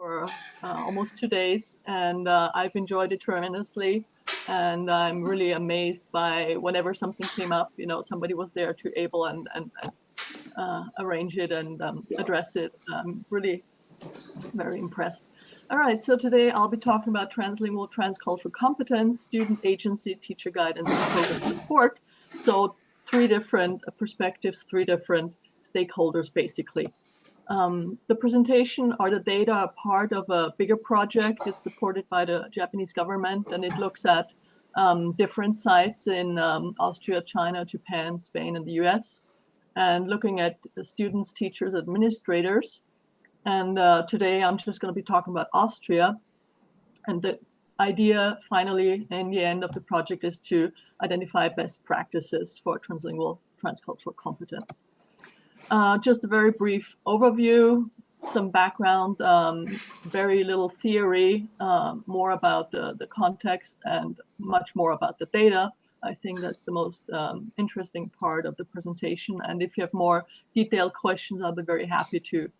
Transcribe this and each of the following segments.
for almost 2 days, and I've enjoyed it tremendously. And I'm really amazed by whenever something came up, somebody was there to able and arrange it and address it. I'm really very impressed. All right, so today I'll be talking about translingual, transcultural competence, student agency, teacher guidance, and program support. So 3 different perspectives, 3 different stakeholders, basically. The presentation or the data are part of a bigger project. It's supported by the Japanese government, and it looks at different sites in Austria, China, Japan, Spain, and the US, and looking at the students, teachers, administrators. And today I'm just going to be talking about Austria. And the idea, finally, in the end of the project, is to identify best practices for translingual, transcultural competence. Just a very brief overview, some background, very little theory, more about the context and much more about the data. I think that's the most interesting part of the presentation. And if you have more detailed questions, I'll be very happy to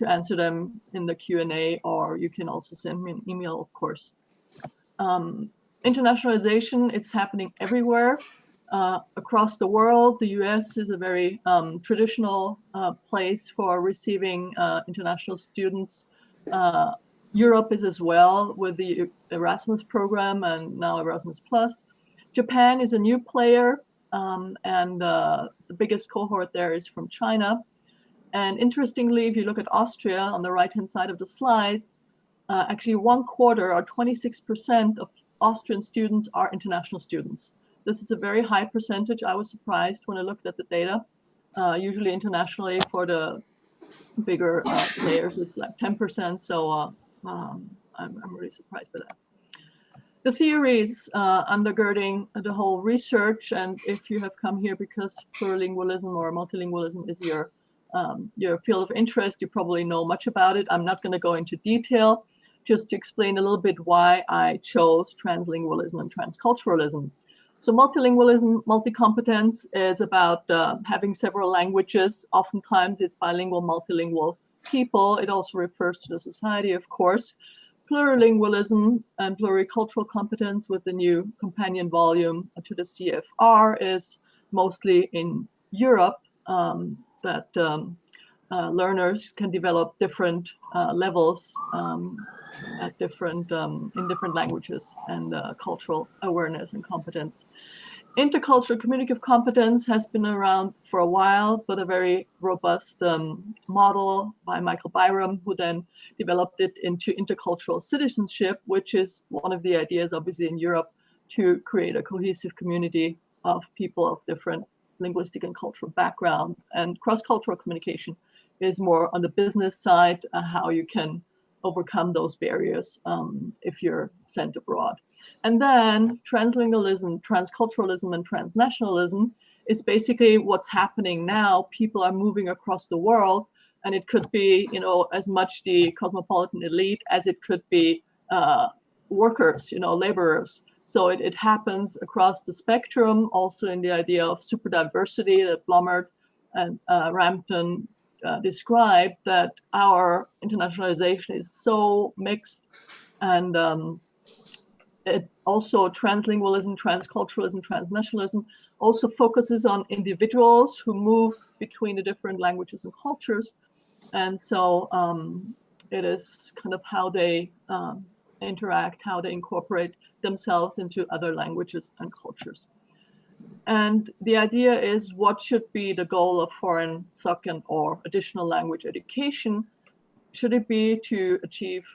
answer them in the Q&A, or you can also send me an email, of course. Internationalization, it's happening everywhere. Across the world. The US is a very traditional place for receiving international students. Europe is as well, with the Erasmus program and now Erasmus+. Japan is a new player, and the biggest cohort there is from China. And interestingly, if you look at Austria on the right-hand side of the slide, actually 1/4 or 26% of Austrian students are international students. This is a very high percentage. I was surprised when I looked at the data. Usually internationally for the bigger players, it's like 10%. So I'm really surprised by that. The theories undergirding the whole research, and if you have come here because plurilingualism or multilingualism is your field of interest, you probably know much about it. I'm not going to go into detail, just to explain a little bit why I chose translingualism and transculturalism. So multilingualism, multi-competence is about having several languages. Oftentimes it's bilingual, multilingual people. It also refers to the society, of course. Plurilingualism and pluricultural competence with the new companion volume to the CFR is mostly in Europe, that learners can develop different levels at in different languages and cultural awareness and competence. Intercultural communicative competence has been around for a while, but a very robust model by Michael Byram, who then developed it into intercultural citizenship, which is one of the ideas, obviously, in Europe to create a cohesive community of people of different linguistic and cultural background. And cross-cultural communication is more on the business side, how you can overcome those barriers if you're sent abroad. And then translingualism, transculturalism, and transnationalism is basically what's happening now. People are moving across the world, and it could be, as much the cosmopolitan elite as it could be workers, laborers. So it happens across the spectrum, also in the idea of super diversity that Blomert and Rampton described, that our internationalization is so mixed. And it also, translingualism, transculturalism, transnationalism also focuses on individuals who move between the different languages and cultures. And so it is kind of how they interact, how they incorporate themselves into other languages and cultures. And the idea is, what should be the goal of foreign, second, or additional language education? Should it be to achieve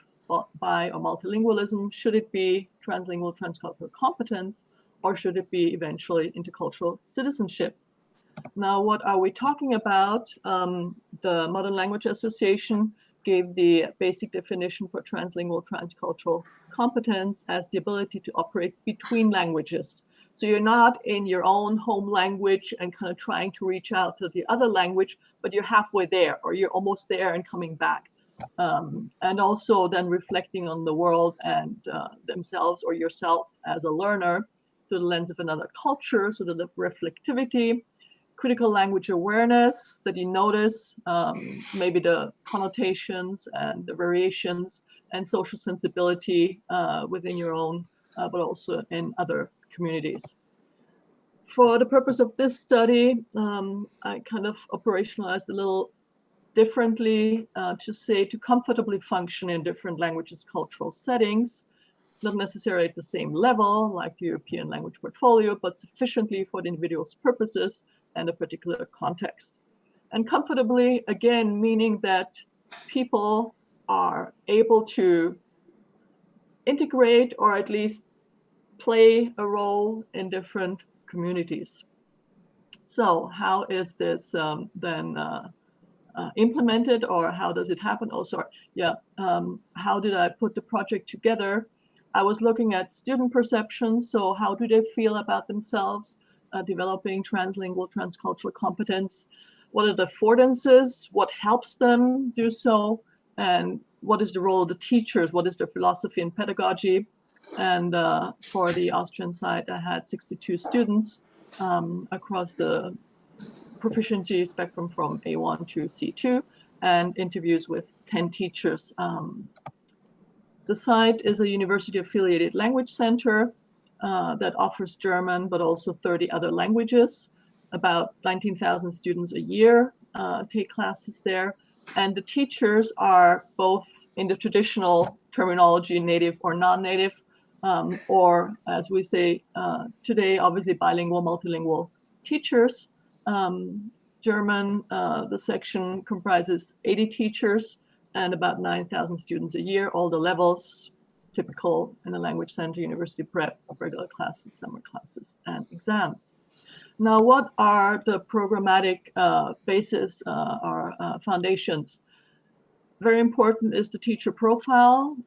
bi or multilingualism? Should it be translingual, transcultural competence? Or should it be eventually intercultural citizenship? Now, what are we talking about? The Modern Language Association gave the basic definition for translingual, transcultural competence as the ability to operate between languages. So you're not in your own home language and kind of trying to reach out to the other language, but you're halfway there, or you're almost there and coming back. And also then reflecting on the world and themselves or yourself as a learner through the lens of another culture, so that the reflectivity, critical language awareness, that you notice maybe the connotations and the variations, and social sensibility within your own, but also in other communities. For the purpose of this study, I kind of operationalized a little differently to say to comfortably function in different languages, cultural settings, not necessarily at the same level like the European language portfolio, but sufficiently for the individual's purposes and a particular context. And comfortably, again, meaning that people are able to integrate or at least play a role in different communities. So how is this then implemented, or how does it happen? Oh, sorry. Yeah. How did I put the project together? I was looking at student perceptions. So how do they feel about themselves developing translingual, transcultural competence? What are the affordances? What helps them do so? And what is the role of the teachers? What is their philosophy and pedagogy? And for the Austrian side, I had 62 students across the proficiency spectrum from A1 to C2, and interviews with 10 teachers. The site is a university-affiliated language center that offers German, but also 30 other languages. About 19,000 students a year take classes there. And the teachers are both in the traditional terminology, native or non-native, or as we say today, obviously bilingual, multilingual teachers. German, the section comprises 80 teachers and about 9,000 students a year, all the levels, typical in a language center, university prep, regular classes, summer classes, and exams. Now, what are the programmatic basis or foundations? Very important is the teacher profile.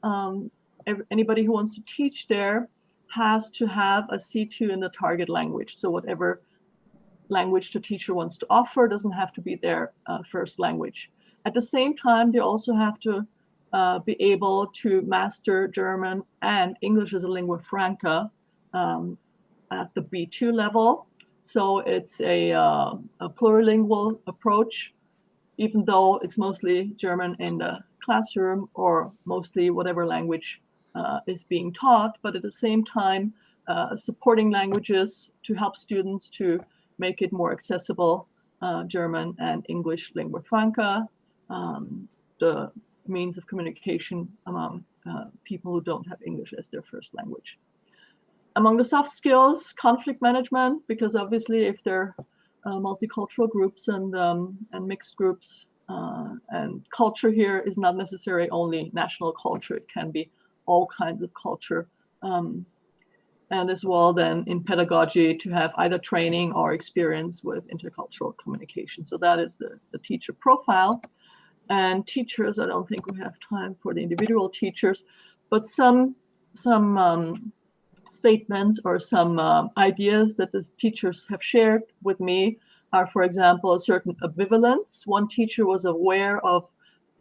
Anybody who wants to teach there has to have a C2 in the target language. So whatever language the teacher wants to offer doesn't have to be their first language. At the same time, they also have to be able to master German and English as a lingua franca at the B2 level. So it's a plurilingual approach, even though it's mostly German in the classroom or mostly whatever language is being taught, but at the same time, supporting languages to help students to make it more accessible, German and English lingua franca, the means of communication among people who don't have English as their first language. Among the soft skills, conflict management, because obviously if they're multicultural groups and mixed groups, and culture here is not necessarily only national culture, it can be all kinds of culture. And as well then in pedagogy to have either training or experience with intercultural communication. So that is the teacher profile. And teachers, I don't think we have time for the individual teachers, but some statements or some ideas that the teachers have shared with me are, for example, a certain ambivalence. One teacher was aware of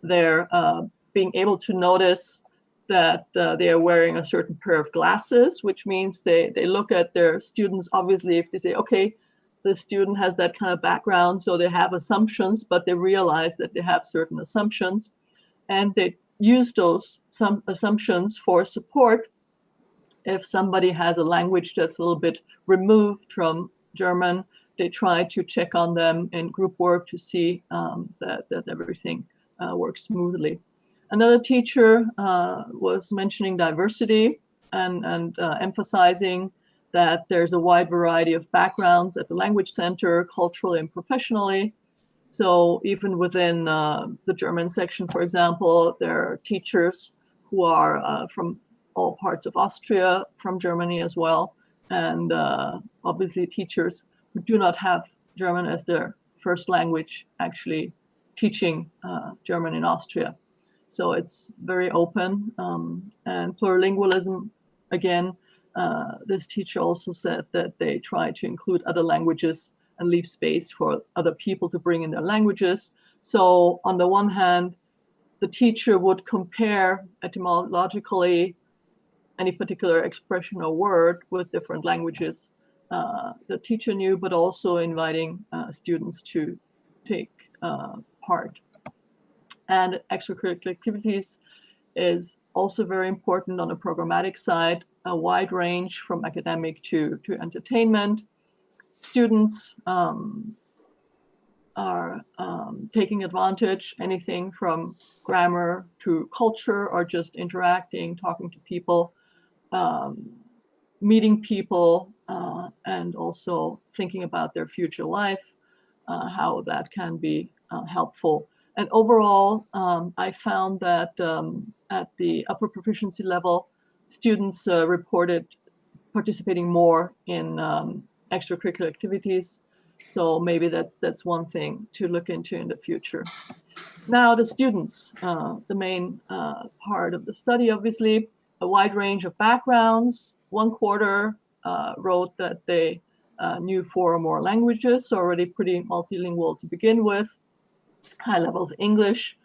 their being able to notice that they are wearing a certain pair of glasses, which means they look at their students. Obviously, if they say, okay, the student has that kind of background, so they have assumptions, but they realize that they have certain assumptions, and they use some assumptions for support. If somebody has a language that's a little bit removed from German, they try to check on them in group work to see that everything works smoothly. Another teacher was mentioning diversity and emphasizing that there's a wide variety of backgrounds at the language center, culturally and professionally. So even within the German section, for example, there are teachers who are from all parts of Austria, from Germany as well, and obviously teachers who do not have German as their first language actually teaching German in Austria. So it's very open, and plurilingualism, again, this teacher also said that they try to include other languages and leave space for other people to bring in their languages. So on the one hand, the teacher would compare etymologically any particular expression or word with different languages the teacher knew, but also inviting students to take part. And extracurricular activities is also very important on the programmatic side, a wide range from academic to entertainment. Students are taking advantage, anything from grammar to culture, or just interacting, talking to people, meeting people, and also thinking about their future life, how that can be helpful. And overall, I found that at the upper proficiency level, students reported participating more in extracurricular activities. So maybe that's one thing to look into in the future. Now the students, the main part of the study, obviously, a wide range of backgrounds. 1/4 wrote that they knew 4 or more languages, so already pretty multilingual to begin with, high level of English.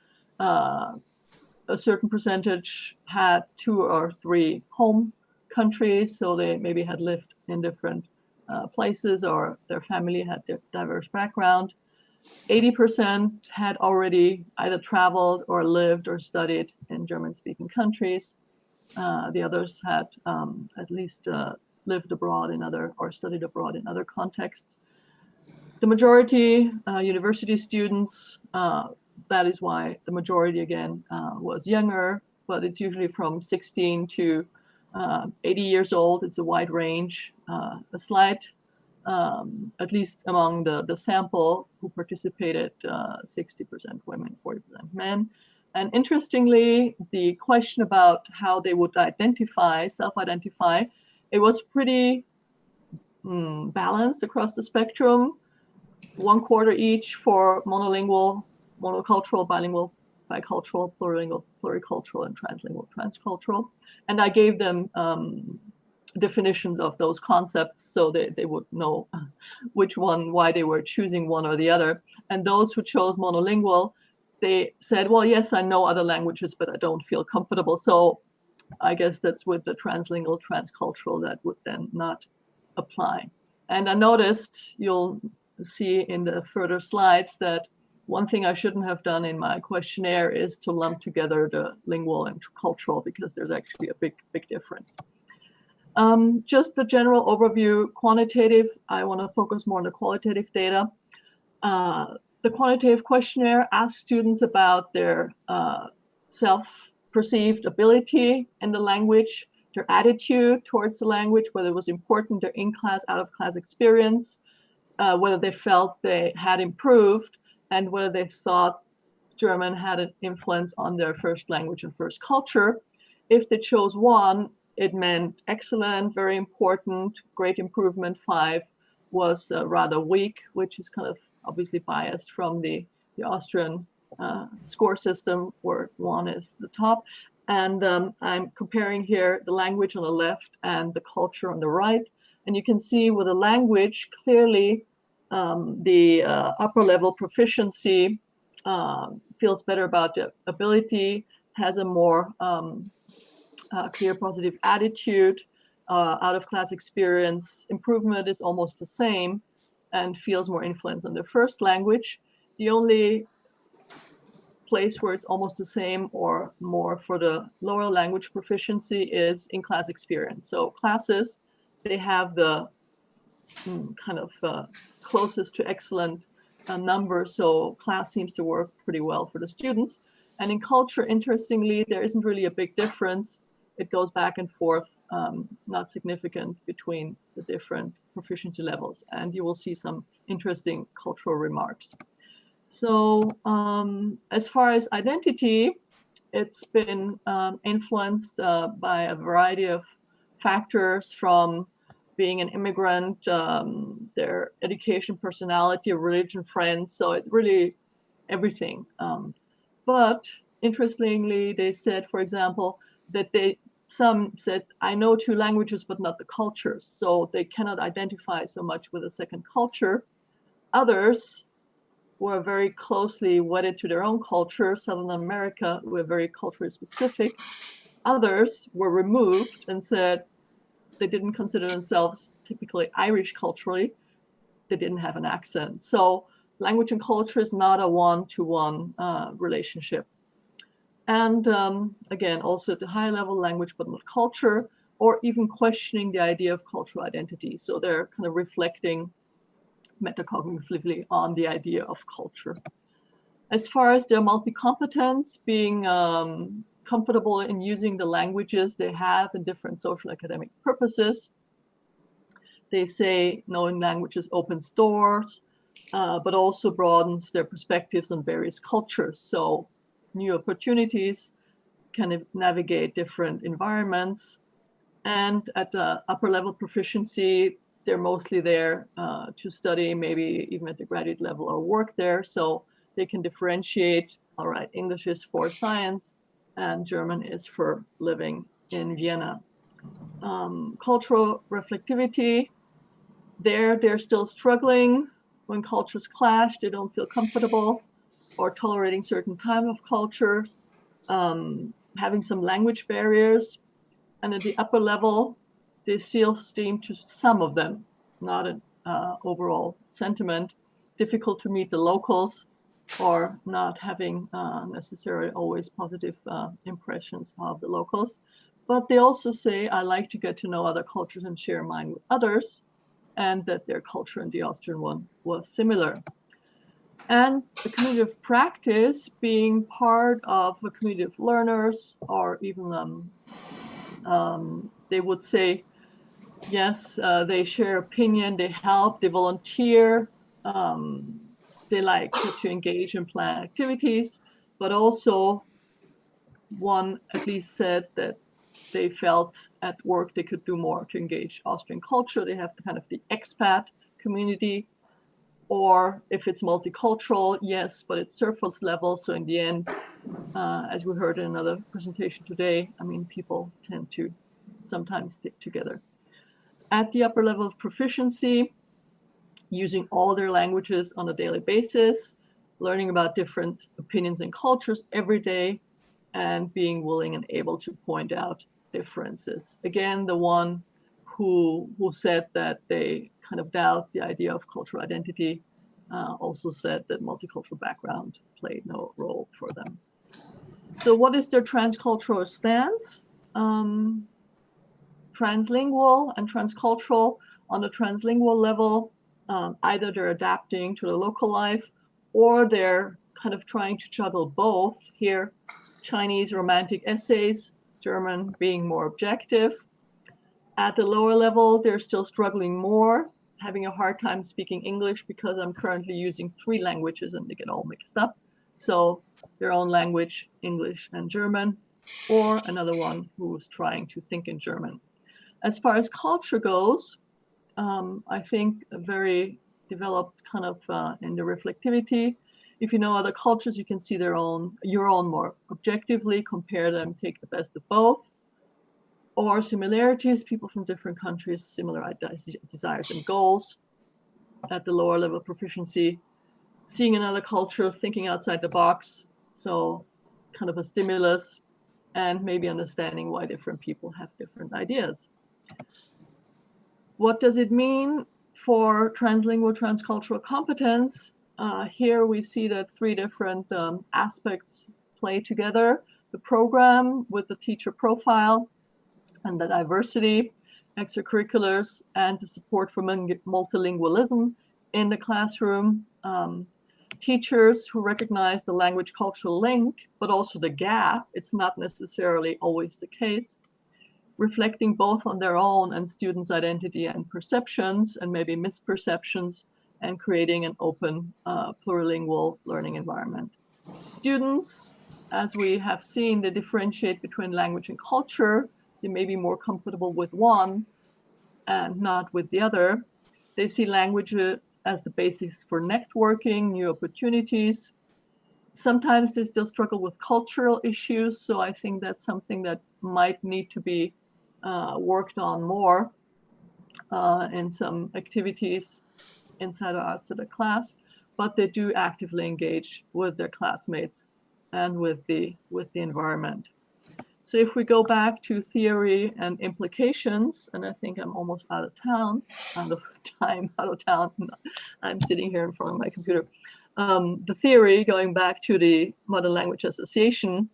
A certain percentage had 2 or 3 home countries, so they maybe had lived in different places, or their family had a diverse background. 80% had already either traveled or lived or studied in German-speaking countries. The others had at least lived abroad in other, or studied abroad in other contexts. The majority, university students, that is why the majority again was younger, but it's usually from 16 to 80 years old. It's a wide range, a slight, at least among the sample who participated, 60% women, 40% men. And interestingly, the question about how they would identify, self-identify, it was pretty balanced across the spectrum. 1/4 each for monolingual, monocultural, bilingual, bicultural, plurilingual, pluricultural, and translingual, transcultural. And I gave them definitions of those concepts so they would know which one, why they were choosing one or the other. And those who chose monolingual, they said, well, yes, I know other languages, but I don't feel comfortable. So I guess that's with the translingual, transcultural, that would then not apply. And I noticed, you'll see in the further slides, that one thing I shouldn't have done in my questionnaire is to lump together the lingual and cultural, because there's actually a big difference. Just the general overview, quantitative, I want to focus more on the qualitative data. The quantitative questionnaire asks students about their self-perceived ability in the language, their attitude towards the language, whether it was important, their in-class, out-of-class experience, whether they felt they had improved, and whether they thought German had an influence on their first language and first culture. If they chose one, it meant excellent, very important, great improvement. 5 was rather weak, which is kind of obviously biased from the Austrian score system, where 1 is the top. And I'm comparing here the language on the left and the culture on the right. And you can see with the language, clearly the upper level proficiency feels better about the ability, has a more clear positive attitude, out-of-class experience. Improvement is almost the same and feels more influence on their first language. The only place where it's almost the same or more for the lower language proficiency is in-class experience. So classes, they have the kind of closest to excellent number. So class seems to work pretty well for the students. And in culture, interestingly, there isn't really a big difference. It goes back and forth, not significant between the different proficiency levels. And you will see some interesting cultural remarks. So as far as identity, it's been influenced by a variety of factors, from being an immigrant, their education, personality, religion, friends. So it really, everything. But interestingly, they said, for example, that some said, I know 2 languages, but not the cultures. So they cannot identify so much with a second culture. Others were very closely wedded to their own culture. Southern America were very culturally specific. Others were removed and said they didn't consider themselves typically Irish culturally. They didn't have an accent. So language and culture is not a one-to-one relationship. And again, also at the high level, language but not culture, or even questioning the idea of cultural identity. So they're kind of reflecting metacognitively on the idea of culture. As far as their multi-competence, being comfortable in using the languages they have in different social academic purposes. They say knowing languages opens doors, but also broadens their perspectives on various cultures. So new opportunities can navigate different environments. And at the upper level proficiency, they're mostly there to study, maybe even at the graduate level or work there. So they can differentiate, all right, English is for science and German is for living in Vienna. Cultural reflectivity, they're still struggling. When cultures clash, they don't feel comfortable or tolerating certain type of cultures, having some language barriers. And at the upper level, they still seem to some of them, not an overall sentiment, difficult to meet the locals or not having necessarily always positive impressions of the locals. But they also say, I like to get to know other cultures and share mine with others, and that their culture and the Austrian one was similar. And the community of practice, being part of a community of learners, or even they would say, yes, they share opinion, they help, they volunteer, they like to engage and plan activities, but also one at least said that they felt at work they could do more to engage Austrian culture. They have kind of the expat community, or if it's multicultural, yes, but it's CercleS level. So in the end, as we heard in another presentation today, I mean, people tend to sometimes stick together. At the upper level of proficiency, using all their languages on a daily basis, learning about different opinions and cultures every day, and being willing and able to point out differences. Again, the one who said that they kind of doubt the idea of cultural identity also said that multicultural background played no role for them. So what is their transcultural stance? Translingual and transcultural. On the translingual level, either they're adapting to the local life or they're kind of trying to juggle both. Here, Chinese romantic essays, German being more objective. At the lower level, they're still struggling more, having a hard time speaking English because I'm currently using 3 languages and they get all mixed up. So their own language, English and German, or another one who's trying to think in German. As far as culture goes, I think a very developed kind of in the reflectivity. If you know other cultures, you can see your own more objectively, compare them, take the best of both. Or similarities, people from different countries, similar desires and goals. At the lower level proficiency, seeing another culture, thinking outside the box, so kind of a stimulus, and maybe understanding why different people have different ideas. What does it mean for translingual, transcultural competence? Here we see that 3 different aspects play together. The program with the teacher profile and the diversity, extracurriculars, and the support for multilingualism in the classroom. Teachers who recognize the language-cultural link, but also the gap. It's not necessarily always the case. Reflecting both on their own and students' identity and perceptions, and maybe misperceptions, and creating an open, plurilingual learning environment. Students, as we have seen, they differentiate between language and culture. They may be more comfortable with one and not with the other. They see languages as the basis for networking, new opportunities. Sometimes they still struggle with cultural issues, so I think that's something that might need to be worked on more in some activities inside or outside the class, but they do actively engage with their classmates and with the environment. So if we go back to theory and implications, and I think I'm almost out of town, out of time, out of town. I'm sitting here in front of my computer. The theory, going back to the Modern Language Association,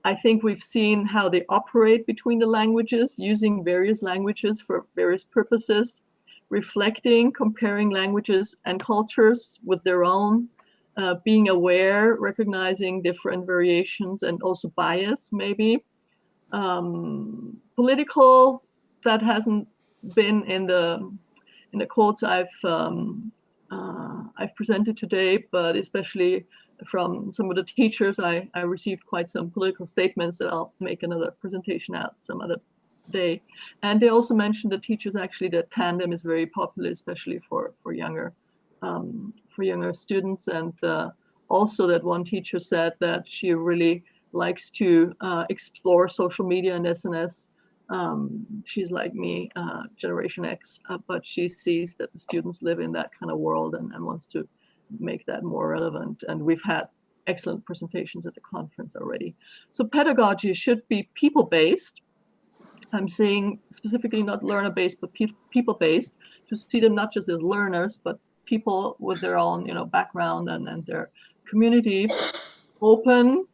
I think we've seen how they operate between the languages, using various languages for various purposes, reflecting, comparing languages and cultures with their own, being aware, recognizing different variations and also bias maybe. Political, that hasn't been in the quotes I've presented today, but especially from some of the teachers, I received quite some political statements that I'll make another presentation out some other day. And they also mentioned, the teachers, actually, that tandem is very popular, especially for younger students. And also that one teacher said that she really likes to explore social media and SNS. She's like me, Generation X, but she sees that the students live in that kind of world and wants to make that more relevant. And we've had excellent presentations at the conference already. So pedagogy should be people-based. I'm saying specifically not learner-based, but people-based, to see them not just as learners, but people with their own, background and their community. Open,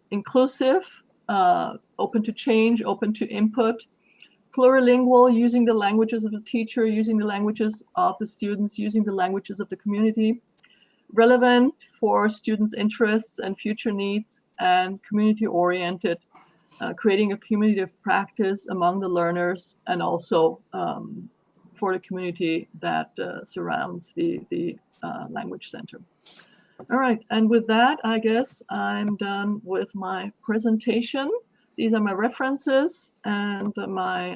inclusive, open to change, open to input. Plurilingual, using the languages of the teacher, using the languages of the students, using the languages of the community. Relevant for students' interests and future needs, and community-oriented, creating a community of practice among the learners, and also for the community that surrounds the language center. All right, and with that, I guess I'm done with my presentation. These are my references and my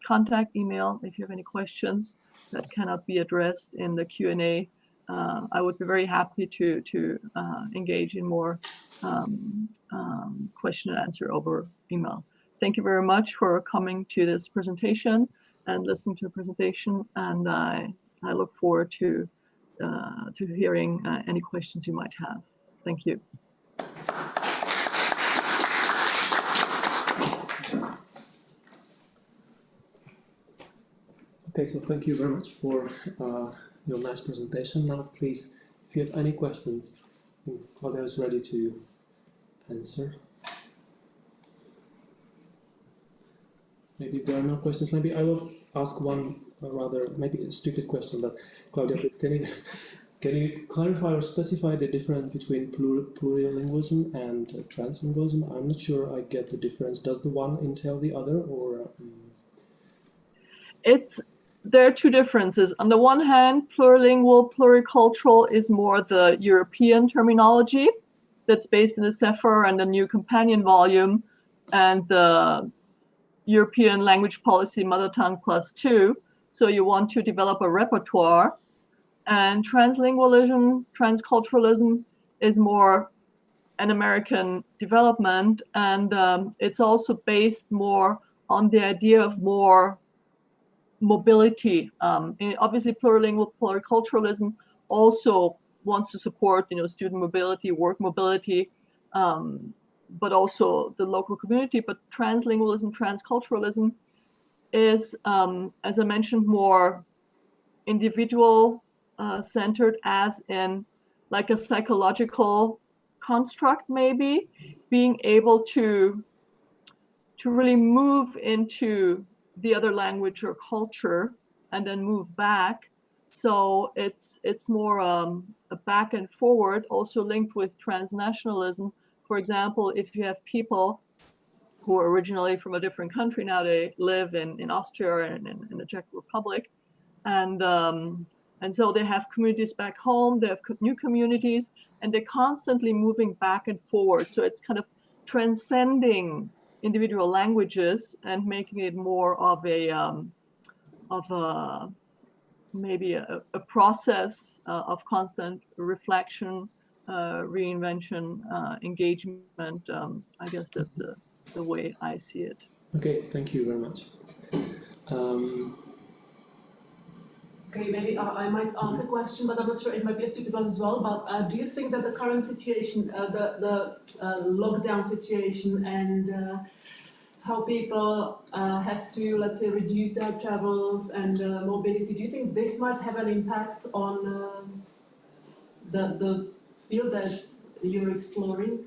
contact email if you have any questions that cannot be addressed in the Q&A. I would be very happy to engage in more question and answer over email. Thank you very much for coming to this presentation and listening to the presentation, and I look forward to hearing any questions you might have. Thank you. Okay, so thank you very much for your nice presentation. Now, please, if you have any questions, I think Claudia is ready to answer. Maybe if there are no questions, maybe I will ask one rather maybe a stupid question, but Claudia, please, can you clarify or specify the difference between plurilingualism and translingualism? I'm not sure I get the difference. Does the one entail the other, or? There are two differences. On the one hand, plurilingual, pluricultural is more the European terminology that's based in the Sefer and the new companion volume, and the European Language Policy Mother Tongue +2. So you want to develop a repertoire. And translingualism, transculturalism is more an American development, and it's also based more on the idea of more mobility. Obviously, plurilingual, pluriculturalism also wants to support, student mobility, work mobility, but also the local community. But translingualism, transculturalism is, as I mentioned, more individual centered, as in like a psychological construct, maybe being able to really move into the other language or culture and then move back. So it's more a back and forward, also linked with transnationalism. For example, if you have people who are originally from a different country, now they live in Austria and in the Czech Republic, and so they have communities back home, they have new communities, and they're constantly moving back and forward. So it's kind of transcending individual languages and making it more of maybe a process of constant reflection, reinvention, engagement. I guess that's the way I see it. Okay, thank you very much. Okay, maybe I might ask a question, but I'm not sure it might be a stupid one as well. But do you think that the current situation, the lockdown situation, and how people have to, let's say, reduce their travels and mobility, do you think this might have an impact on the field that you're exploring?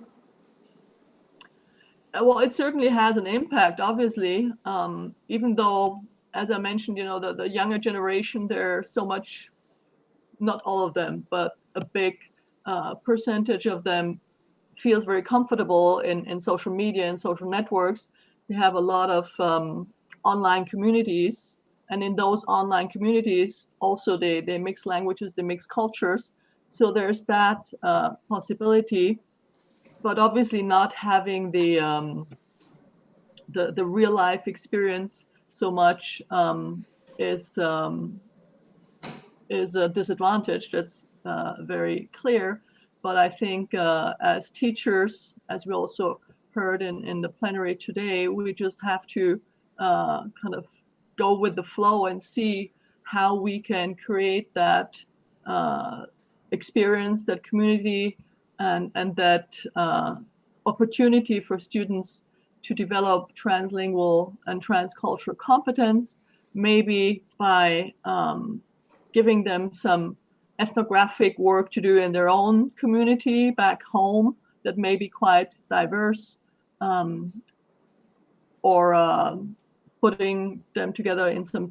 Well, it certainly has an impact, obviously, even though, as I mentioned, the younger generation, they're so much, not all of them, but a big percentage of them feels very comfortable in social media and social networks. They have a lot of online communities, and in those online communities, also they mix languages, they mix cultures. So there's that possibility. But obviously not having the real life experience so much is a disadvantage. That's very clear. But I think as teachers, as we also heard in the plenary today, we just have to kind of go with the flow and see how we can create that experience, that community, and that opportunity for students to develop translingual and transcultural competence, maybe by giving them some ethnographic work to do in their own community back home that may be quite diverse, or putting them together in some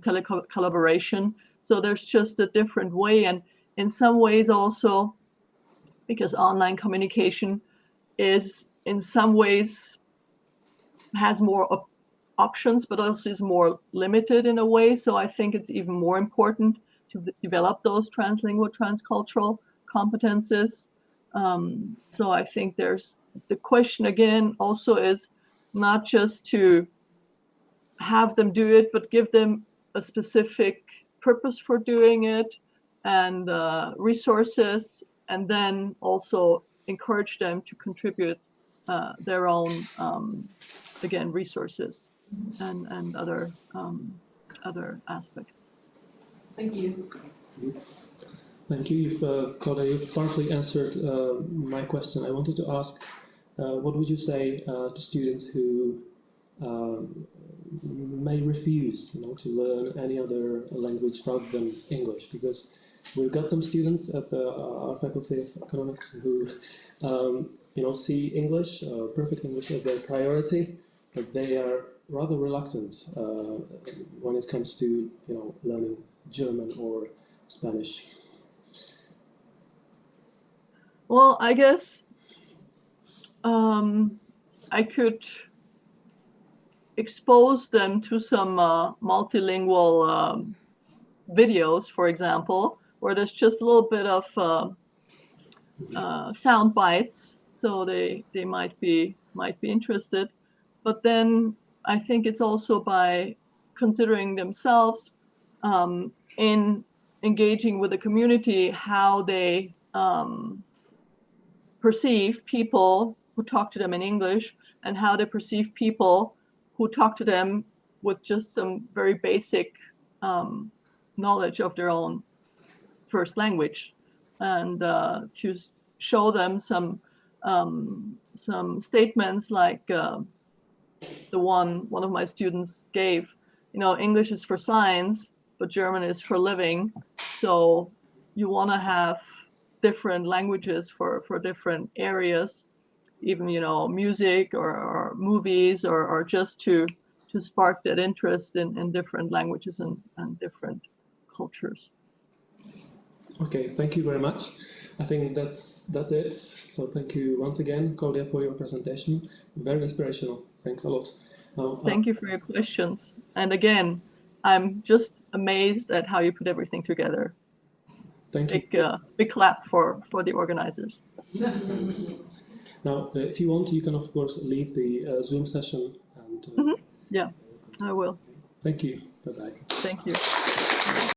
collaboration. So there's just a different way. And in some ways also, because online communication is in some ways has more options, but also is more limited in a way. So I think it's even more important to develop those translingual, transcultural competences. So I think there's the question again also is not just to have them do it, but give them a specific purpose for doing it and resources, and then also encourage them to contribute their own, again, resources and other aspects. Thank you. Thank you. Claudia, you've partly answered my question. I wanted to ask, what would you say to students who may refuse, to learn any other language rather than English? Because we've got some students at our Faculty of Economics who, see English, perfect English as their priority, but they are rather reluctant when it comes to, learning German or Spanish. Well, I guess I could expose them to some multilingual videos, for example, where there's just a little bit of sound bites, so they might be interested. But then I think it's also by considering themselves in engaging with the community, how they perceive people who talk to them in English and how they perceive people who talk to them with just some very basic knowledge of their own first language, and to show them some statements like the one of my students gave. English is for science, but German is for living. So you want to have different languages for different areas, even music or movies, or just to spark that interest in different languages and different cultures. Okay, thank you very much. I think that's it. So thank you once again, Claudia, for your presentation. Very inspirational. Thanks a lot. Thank you for your questions. And again, I'm just amazed at how you put everything together. Thank you. Big clap for the organizers. Thanks. Now, if you want, you can of course leave the Zoom session. And Yeah, I will. Thank you. Bye-bye. Thank you.